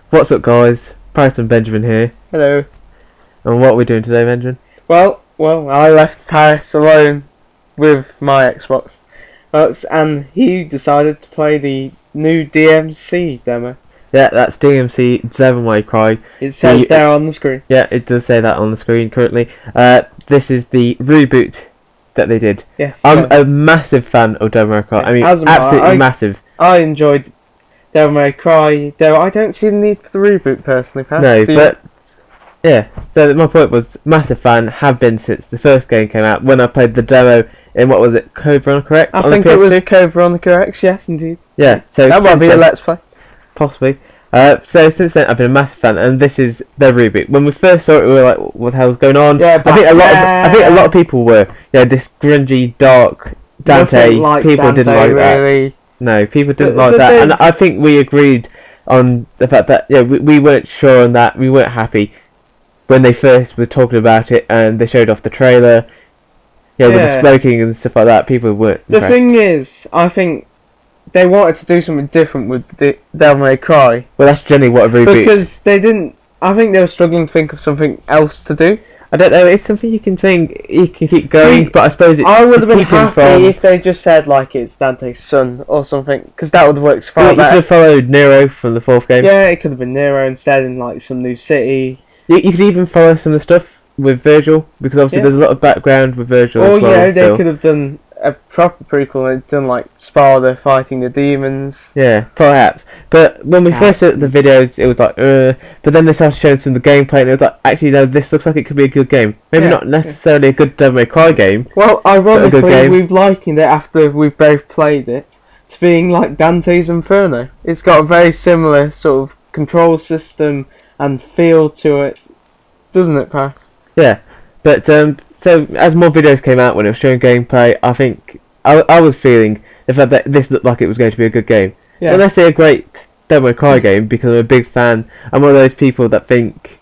What's up, guys? Parris and Benjamin here. Hello. And what are we doing today, Benjamin? Well, I left Parris alone with my Xbox, and he decided to play the new DMC demo. Yeah, that's DMC Devil May Cry. It says there on the screen. Yeah, it does say that on the screen currently. This is the reboot that they did. Yes. I'm a massive fan of Devil May Cry. I mean, absolutely massive. I enjoyed Devil May Cry, though I don't see the need for the reboot personally. No, but yeah. So my point was, massive fan, have been since the first game came out. When I played the demo in, what was it, Code Veronica X? I think it was Code Veronica X. Yes, indeed. Yeah. So that might be a Let's Play. Possibly. So since then I've been a massive fan, and this is their reboot. When we first saw it, we were like, "What the hell's going on?" Yeah, I think a lot of people were. Yeah, this grungy, dark Dante. People didn't like that. No, people didn't like that, and I think we agreed on the fact that we weren't sure on that. We weren't happy when they first were talking about it, and they showed off the trailer. With the smoking and stuff like that. People weren't impressed. The thing is, I think they wanted to do something different with the Devil May Cry. Well, that's generally what a reboot. Because they didn't. I think they were struggling to think of something else to do. I don't know. It's something you can think. You can keep going, but I suppose it's. I would have been happy if they just said like it's Dante's son or something, because that would have worked far better. You could have followed Nero from the fourth game. Yeah, it could have been Nero instead in like some new city. You could even follow some of the stuff with Virgil, because obviously there's a lot of background with Virgil. Oh as well, they could have done a proper prequel and done like Sparta fighting the demons. Yeah, perhaps. But when we first saw the videos, it was like, but then they started showing some of the gameplay, and it was like, actually, no, this looks like it could be a good game. Maybe not necessarily a good Devil May Cry game. Well, ironically, we've likened it after we've both played it to being like Dante's Inferno. It's got a very similar sort of control system and feel to it, doesn't it, Parris? Yeah, but so as more videos came out when it was showing gameplay, I think I was feeling the fact that this looked like it was going to be a good game. Yeah. Not necessarily a great Devil May Cry game, because I'm a big fan. I'm one of those people that think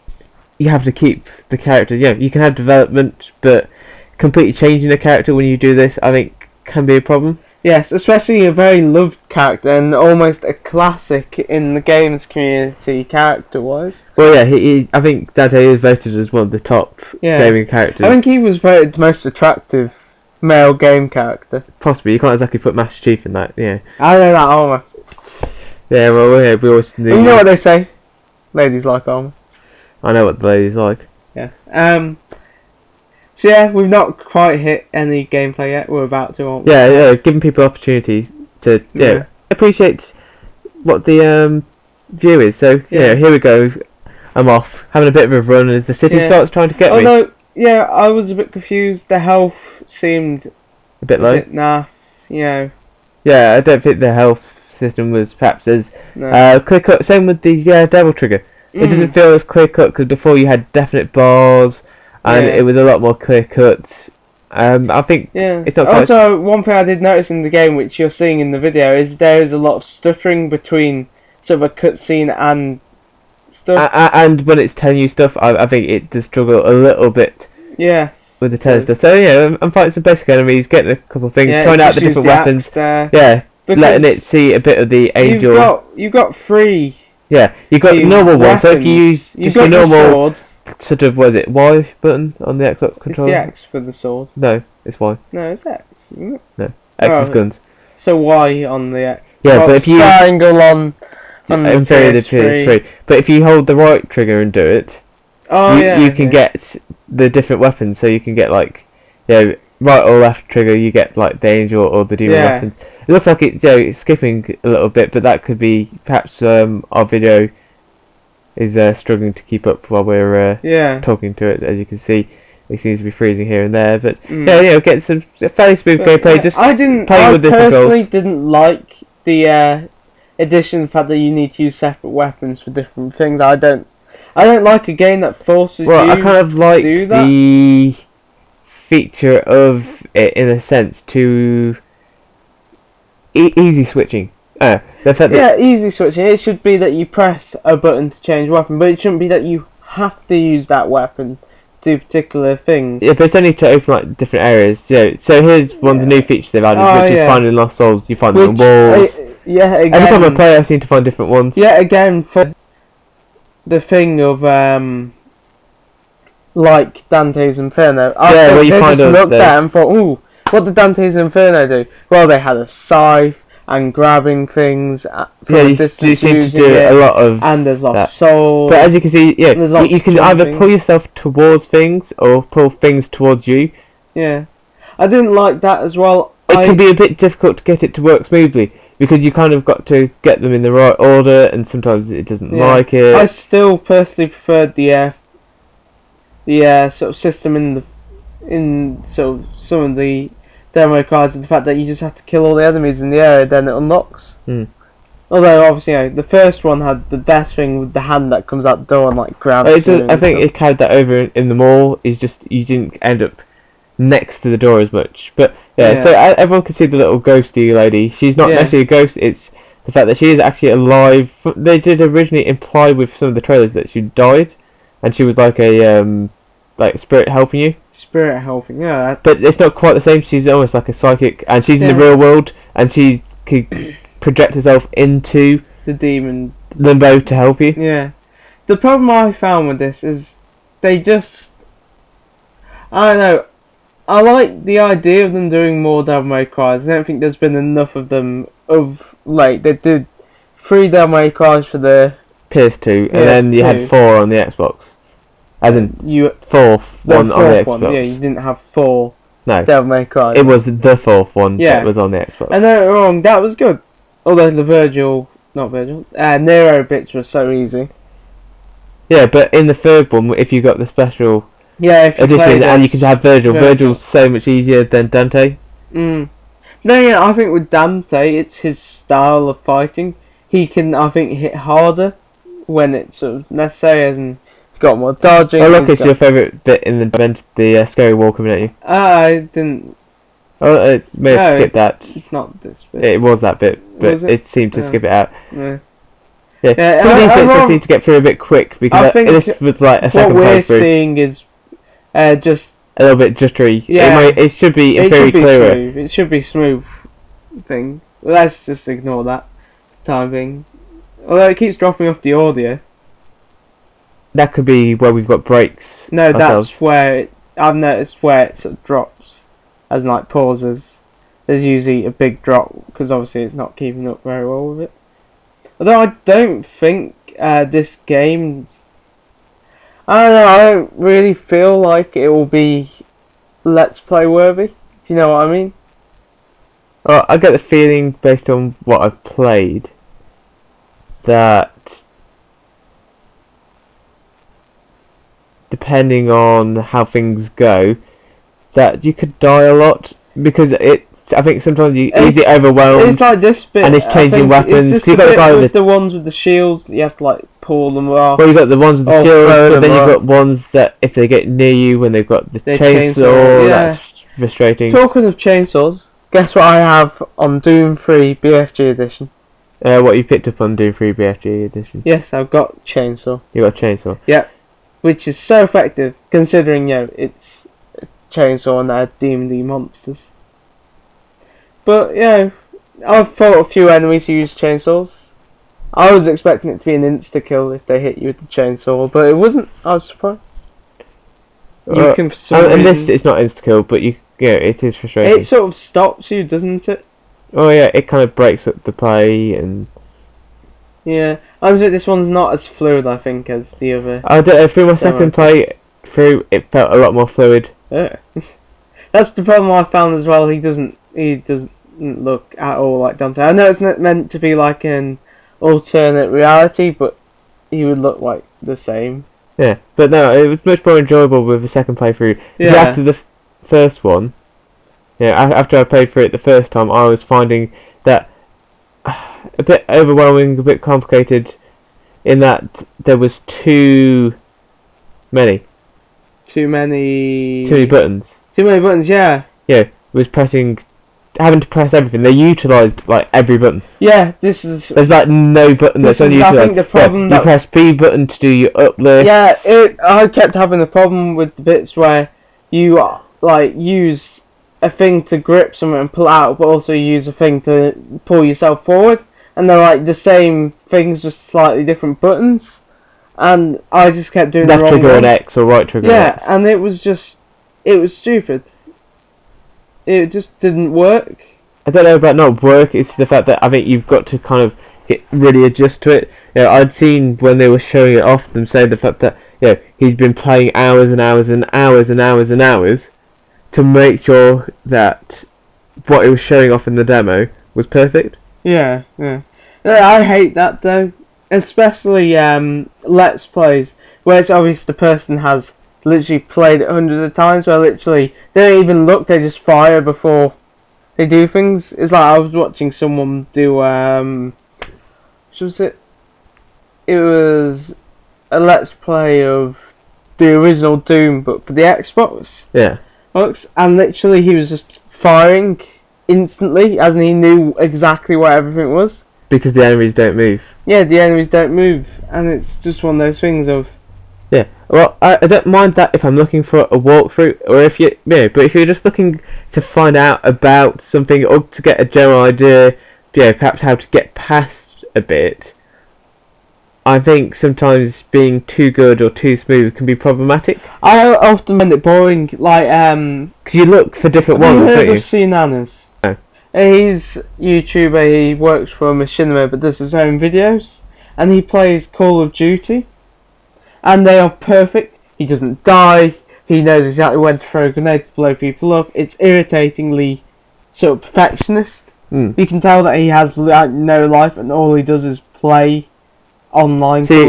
you have to keep the character. You can have development, but completely changing the character when you do this, I think, can be a problem. Yes, especially a very loved character and almost a classic in the games community character-wise. Well, yeah, I think Dante is voted as one of the top gaming characters. I think he was voted the most attractive male game character. Possibly. You can't exactly put Master Chief in that, yeah. I know that armour. Yeah, well, we always knew. You know what they say? Ladies like armour. I know what the ladies like. Yeah. So yeah, we've not quite hit any gameplay yet. We're about to, aren't we? Yeah, giving people opportunity to appreciate what the view is. So here we go. I'm off, having a bit of a run as the city starts trying to get me. Although, I was a bit confused. The health seemed a bit low. Naff, Yeah, I don't think the health system was perhaps as clear cut. Same with the devil trigger. It doesn't feel as clear cut, because before you had definite bars, and it was a lot more clear cut. I think it's not quite. Also, one thing I did notice in the game, which you're seeing in the video, is there is a lot of stuttering between sort of a cutscene and stuff. And when it's telling you stuff, I think it does struggle a little bit. Yeah. With the telling stuff. So I'm fighting some basic enemies, getting a couple of things, trying out the different weapons. Letting it see a bit of the angel. You've got three. Yeah, you've got the normal one. So if you use just the normal sort of, what is it, Y button on the Xbox controller? It's the X for the sword. No, it's Y. No, it's X, isn't it? No, X is guns. So Y on the X. Yeah, but if you triangle on the PS3. But if you hold the right trigger and do it, you can get the different weapons. So you can get like, right or left trigger, you get like the angel or the demon weapons. It looks like it's skipping a little bit, but that could be perhaps our video is struggling to keep up while we're talking to it. As you can see, it seems to be freezing here and there, but get some fairly smooth gameplay. Just I personally didn't didn't like the addition, the fact that you need to use separate weapons for different things. I don't like a game that forces you I kind of like to do that. The feature of it, in a sense, to easy switching. Easy switching. It should be that you press a button to change weapon, but it shouldn't be that you have to use that weapon to do particular things. Yeah, but it's only to open like different areas. So here's one of the new features they've added, which is finding lost souls. You find them on walls. Again, every time I play, I seem to find different ones. Yeah, again, for the thing of like Dante's Inferno. Where you kind of looked at it and thought, ooh, what did Dante's Inferno do? Well, they had a scythe and grabbing things from a distance, you seem to do a lot of and there's lots of souls. But as you can see, you can either pull yourself towards things or pull things towards you. Yeah, I didn't like that as well. It can be a bit difficult to get it to work smoothly because you kind of got to get them in the right order, and sometimes it doesn't like it. I still personally preferred the sort of system in sort of some of the demo cards, and the fact that you just have to kill all the enemies in the area, then it unlocks. Although obviously, the first one had the best thing with the hand that comes out the door and like grabs. I think it carried that over in the mall. Is just you didn't end up next to the door as much, but so everyone can see the little ghosty lady. She's not necessarily a ghost. It's the fact that she is actually alive. They did originally imply with some of the trailers that she died, and she was like a spirit helping you. Spirit helping, yeah. But it's not quite the same. She's almost like a psychic, and she's in the real world, and she could project herself into the demon limbo to help you. Yeah. The problem I found with this is they just, I don't know. I like the idea of them doing more Devil May Cries. I don't think there's been enough of them of late. They did 3 Devil May Cries for the PS2, and then you had 4 on the Xbox. As in, fourth one on the Xbox. Yeah, you didn't have 4 No. Devil May Cry. It was the 4th one that was on the Xbox. And don't get me wrong, that was good. Although the Nero bits were so easy. Yeah, but in the 3rd one, if you got the special edition, and you can have Virgil's so much easier than Dante. No, I think with Dante, it's his style of fighting. He can, I think, hit harder when it's sort of necessary, and he's got more dodging. Oh look, it's your favourite bit in the scary wall coming at you. I didn't... Oh, it may have skipped that. It's not this bit. It was that bit, but it seemed to skip it out. Yeah. Some of these bits I need to get through a bit quick, because this was like a second playthrough. What we're seeing is just a little bit jittery. Yeah, it should be very clearer. It should be smooth thing. Let's just ignore that time being. Although it keeps dropping off the audio. That could be where we've got breaks. No, that's where I've noticed where it sort of drops, as in like pauses. There's usually a big drop because obviously it's not keeping up very well with it. Although I don't think this game, I don't know, I don't really feel like it will be Let's Play worthy, if you know what I mean. Well, I get the feeling, based on what I've played, that depending on how things go, that you could die a lot, because I think sometimes you get overwhelmed. It's like this bit, and it's changing weapons. It's just the ones with the shields, you have to like pull them off. Well, you got the ones with the shields, but then you've got ones that if they get near you when they've got the chainsaw, that's frustrating. Talking of chainsaws, guess what I have on Doom 3 BFG edition? What you picked up on Doom 3 BFG edition? Yes, I've got chainsaw. You got chainsaw? Yeah, which is so effective considering it's a chainsaw and they're D&D monsters. But I've fought a few enemies who use chainsaws. I was expecting it to be an insta-kill if they hit you with the chainsaw, but it wasn't. I was surprised. And this it's not insta-kill, but it is frustrating. It sort of stops you, doesn't it? Oh yeah, it kind of breaks up the play and... Yeah, I was this one's not as fluid, I think, as the other. I don't know, through my second play through, it felt a lot more fluid. Yeah. That's the problem I found as well. He doesn't look at all like Dante. I know it's not meant to be like an alternate reality, but he would look like the same. Yeah, but no, it was much more enjoyable with the second playthrough. Yeah. After the first one, after I played through it the first time, I was finding that a bit overwhelming, a bit complicated, in that there was too many buttons. Too many buttons, yeah. Yeah, was having to press everything. They utilised like every button. Yeah, there's like no button that's unutilised. I think the problem you press B button to do your uplift. Yeah, I kept having the problem with the bits where you like use a thing to grip something and pull out, but also use a thing to pull yourself forward, and they're like the same things, just slightly different buttons. and I just kept doing the left wrong trigger one. on X or right trigger on X. And it was stupid. It just didn't work. I don't know about not work, it's the fact that I think you've got to kind of really adjust to it. You know, I'd seen when they were showing it off them say the fact that, you know, he's been playing hours and hours and hours and hours and hours to make sure that what it was showing off in the demo was perfect. Yeah. I hate that though, especially Let's Plays, where it's obvious the person has literally played it hundreds of times, where literally they don't even look, they just fire before they do things. It's like I was watching someone do, what was it? It was a Let's Play of the original Doom, but for the Xbox. Yeah. And literally he was just firing instantly, as in he knew exactly what everything was. Because the enemies don't move. Yeah, the enemies don't move, and it's just one of those things of... Yeah, well, I don't mind that if I'm looking for a walkthrough, or if you, but if you're just looking to find out about something, or to get a general idea, perhaps how to get past a bit, I think sometimes being too good or too smooth can be problematic. I often find it boring, like, because you look for different ones, don't you? Nanas. No. He's a YouTuber, he works for Machinima, but does his own videos, and he plays Call of Duty. And they are perfect. He doesn't die. He knows exactly when to throw grenades to blow people up. It's irritatingly sort of perfectionist. You can tell that he has like no life, and all he does is play online. See,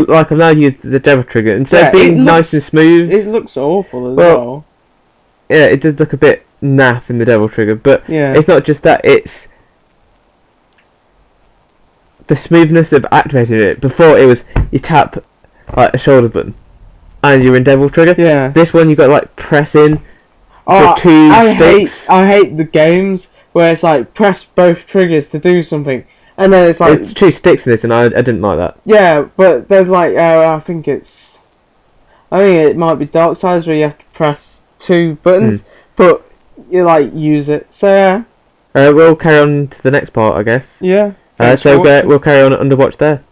like I've now used the devil trigger instead of being nice and smooth. It looks awful as well. Yeah, it does look a bit naff in the devil trigger, but it's not just that. It's the smoothness of activating it. Before it was you tap like a shoulder button and you're in devil trigger. Yeah. This one you got to like press in for two sticks. I hate the games where it's like press both triggers to do something, and then it's like it's two sticks in this, and I didn't like that. Yeah, but there's like I think it might be Darksiders where you have to press two buttons, but you like use it. So yeah. We'll carry on to the next part, I guess. Yeah. So we'll carry on at Underwatch there.